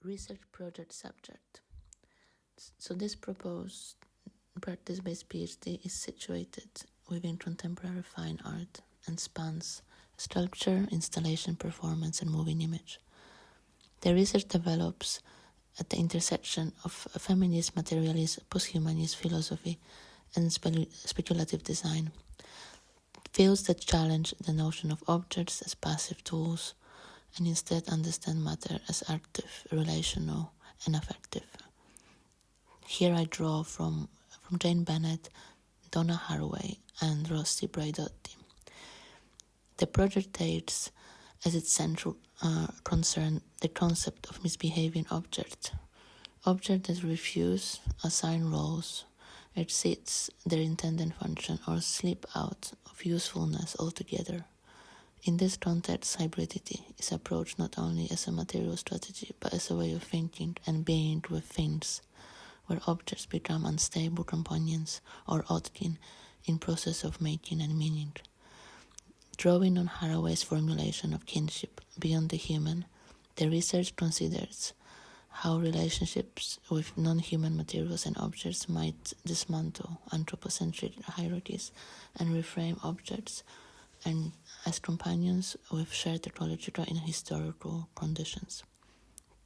Research project subject. So this proposed practice-based PhD is situated within contemporary fine art and spans sculpture, installation, performance, and moving image. The research develops at the intersection of feminist materialist, posthumanist philosophy, and speculative design. Fields that challenge the notion of objects as passive tools and instead understand matter as active, relational, and affective. Here I draw from Jane Bennett, Donna Haraway, and Rossi Braidotti. The project takes as its central concern the concept of misbehaving objects that refuse, assign roles, exceeds their intended function, or slip out of usefulness altogether. In this context, hybridity is approached not only as a material strategy, but as a way of thinking and being with things, where objects become unstable companions or oddkin in process of making and meaning. Drawing on Haraway's formulation of kinship beyond the human, the research considers how relationships with non-human materials and objects might dismantle anthropocentric hierarchies and reframe objects and as companions with shared ecological and historical conditions.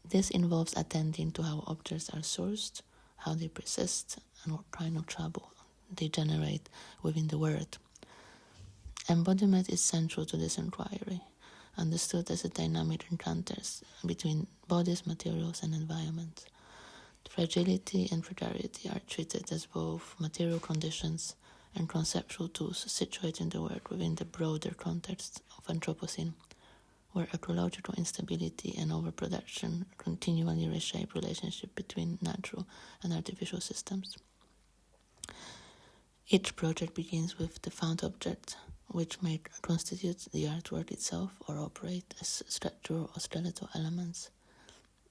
This involves attending to how objects are sourced, how they persist, and what kind of trouble they generate within the world. Embodiment is central to this inquiry, understood as a dynamic encounters between bodies, materials, and environment. Fragility and precarity are treated as both material conditions and conceptual tools situating the world within the broader context of Anthropocene, where ecological instability and overproduction continually reshape relationship between natural and artificial systems. Each project begins with the found object, which may constitute the artwork itself or operate as structural or skeletal elements.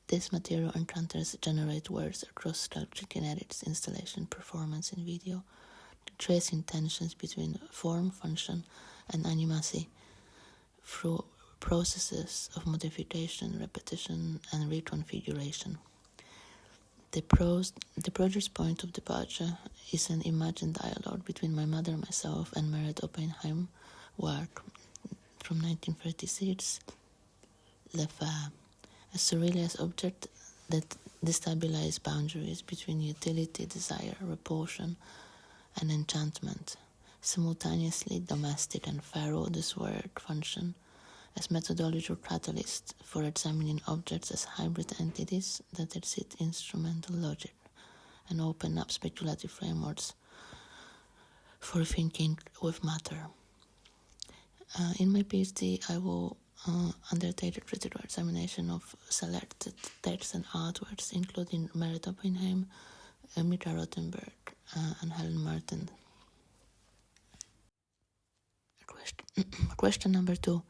These material encounters generate words across sculpture, kinetics, installation, performance, and video, tracing tensions between form, function, and animacy through processes of modification, repetition, and reconfiguration. The project's point of departure is an imagined dialogue between my mother, myself, and Meret Oppenheim work from 1936, Le Phare, a surrealist object that destabilizes boundaries between utility, desire, repulsion, and enchantment. Simultaneously domestic and feral, this work function as methodological catalyst for examining objects as hybrid entities that exceed instrumental logic and open up speculative frameworks for thinking with matter. In my PhD, I will undertake a critical examination of selected texts and artworks, including Meret Oppenheim, Mika Rothenberg, and Helen Martin. Question number 2.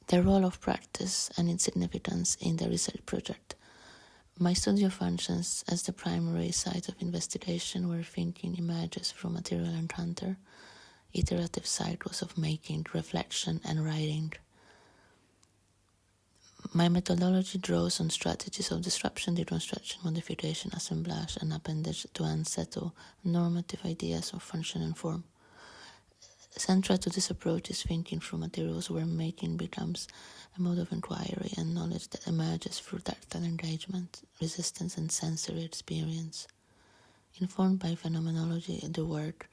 The role of practice and its significance in the research project. My studio functions as the primary site of investigation where thinking emerges from material encounter, iterative cycles of making, reflection, and writing. My methodology draws on strategies of disruption, deconstruction, modification, assemblage, and appendage to unsettle normative ideas of function and form. Central to this approach is thinking through materials where making becomes a mode of inquiry and knowledge that emerges through tactile engagement, resistance, and sensory experience. Informed by phenomenology, the work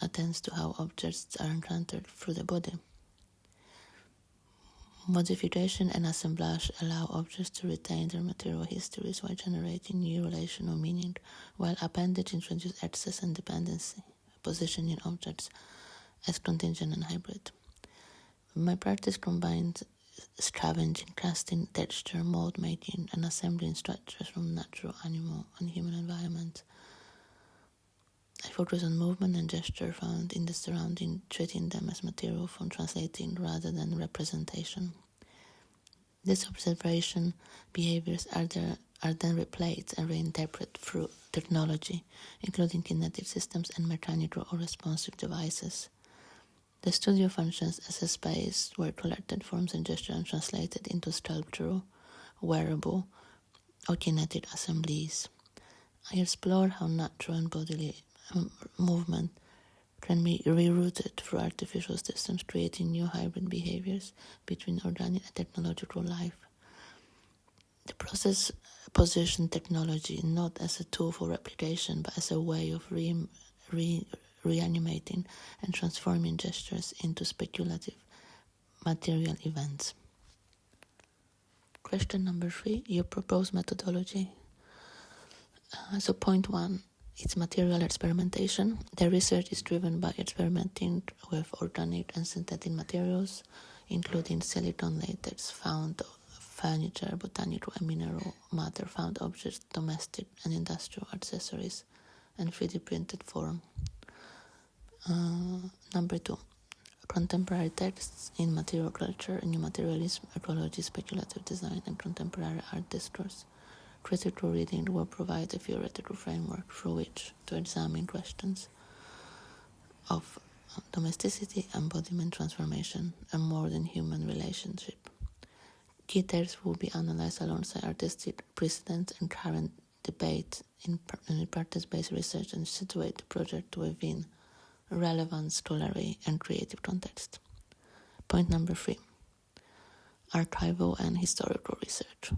attends to how objects are encountered through the body. Modification and assemblage allow objects to retain their material histories while generating new relational meaning, while appendage introduces excess and dependency, positioning objects as contingent and hybrid. My practice combines scavenging, casting, texture, mold making, and assembling structures from natural, animal, and human environment. I focus on movement and gesture found in the surrounding, treating them as material for translating rather than representation. These observation behaviors are then replayed and reinterpreted through technology, including kinetic systems and mechanical or responsive devices. The studio functions as a space where collected forms and gesture are translated into sculptural, wearable, or kinetic assemblies. I explored how natural and bodily movement can be rerouted through artificial systems, creating new hybrid behaviors between organic and technological life. The process positioned technology not as a tool for replication, but as a way of reanimating and transforming gestures into speculative material events. Question number 3, your proposed methodology. So point 1, it's material experimentation. The research is driven by experimenting with organic and synthetic materials, including silicon, latex, found furniture, botanical and mineral matter, found objects, domestic and industrial accessories, and 3D printed form. Number 2, contemporary texts in material culture, new materialism, ecology, speculative design, and contemporary art discourse. Critical reading will provide a theoretical framework through which to examine questions of domesticity, embodiment, transformation, and more than human relationship. Key texts will be analyzed alongside artistic precedents and current debate in practice-based research and situate the project within relevant scholarly and creative context. Point number 3, archival and historical research.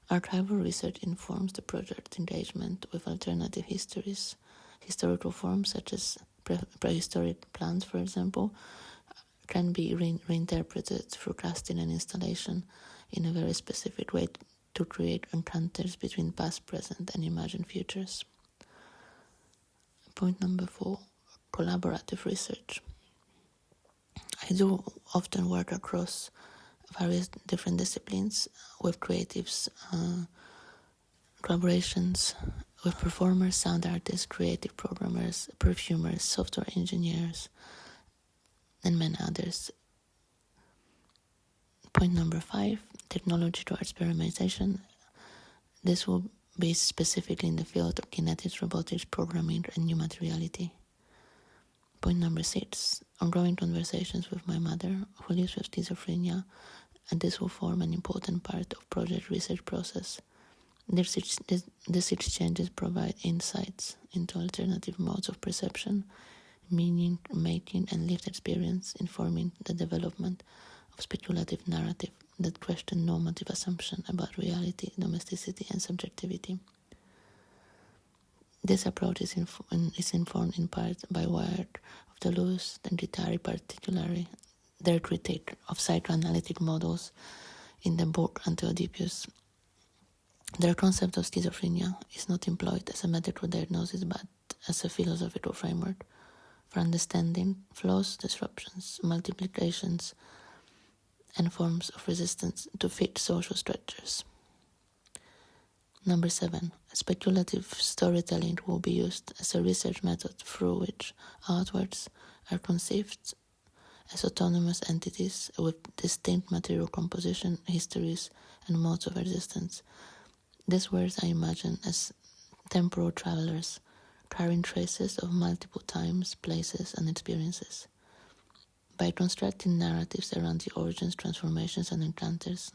Archival research informs the project's engagement with alternative historical forms such as prehistoric plants, for example, can be reinterpreted through casting and installation in a very specific way to create encounters between past, present, and imagined futures. Point number 4, collaborative research. I do often work across various different disciplines with creatives, collaborations with performers, sound artists, creative programmers, perfumers, software engineers, and many others. Point number 5, technological experimentation. This will be specifically in the field of kinetics, robotics, programming, and new materiality. Point number 6, ongoing conversations with my mother, who lives with schizophrenia, and this will form an important part of project research process. These exchanges provide insights into alternative modes of perception, meaning making, and lived experience, informing the development of speculative narrative that question normative assumption about reality, domesticity, and subjectivity. This approach is informed in part by work of Deleuze and Guattari, particularly their critique of psychoanalytic models in the book Anti-Oedipus. Their concept of schizophrenia is not employed as a medical diagnosis but as a philosophical framework for understanding flaws, disruptions, multiplications, and forms of resistance to fit social structures. Number 7, speculative storytelling will be used as a research method through which artworks are conceived as autonomous entities with distinct material composition, histories, and modes of existence. These works I imagine as temporal travelers, carrying traces of multiple times, places, and experiences. By constructing narratives around the origins, transformations, and encounters,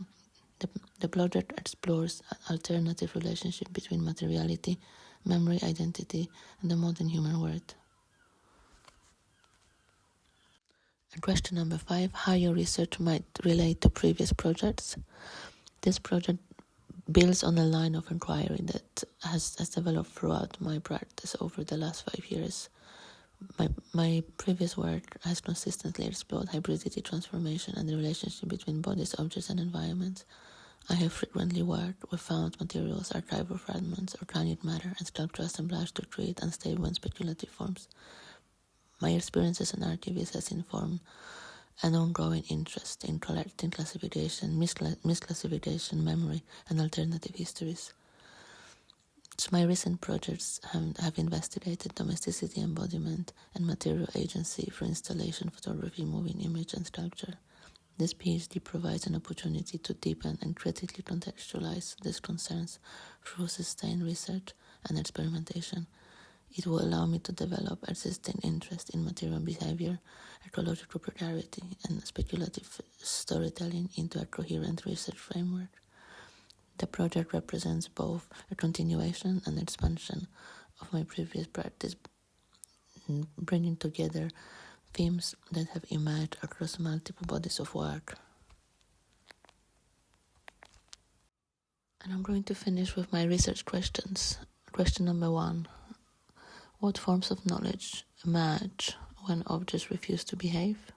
the project explores an alternative relationship between materiality, memory, identity, and the modern human world. And question number 5, how your research might relate to previous projects. This project builds on a line of inquiry that has developed throughout my practice over the last 5 years. My previous work has consistently explored hybridity, transformation, and the relationship between bodies, objects, and environments. I have frequently worked with found materials, archival fragments, organic matter, and sculptural assemblage to create unstable and speculative forms. My experience as an archivist has informed an ongoing interest in collecting classification, misclassification, memory, and alternative histories. So my recent projects have investigated domesticity, embodiment, and material agency through installation, photography, moving image, and sculpture. This PhD provides an opportunity to deepen and critically contextualize these concerns through sustained research and experimentation. It will allow me to develop existing interest in material behavior, ecological precarity, and speculative storytelling into a coherent research framework. The project represents both a continuation and expansion of my previous practice, bringing together themes that have emerged across multiple bodies of work. And I'm going to finish with my research questions. Question number 1. What forms of knowledge emerge when objects refuse to behave?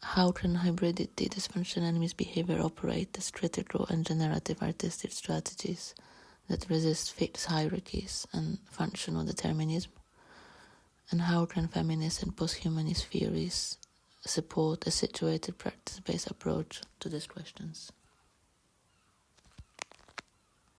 How can hybridity, dysfunction, and misbehavior operate as critical and generative artistic strategies that resist fixed hierarchies and functional determinism? And how can feminist and post-humanist theories support a situated practice-based approach to these questions?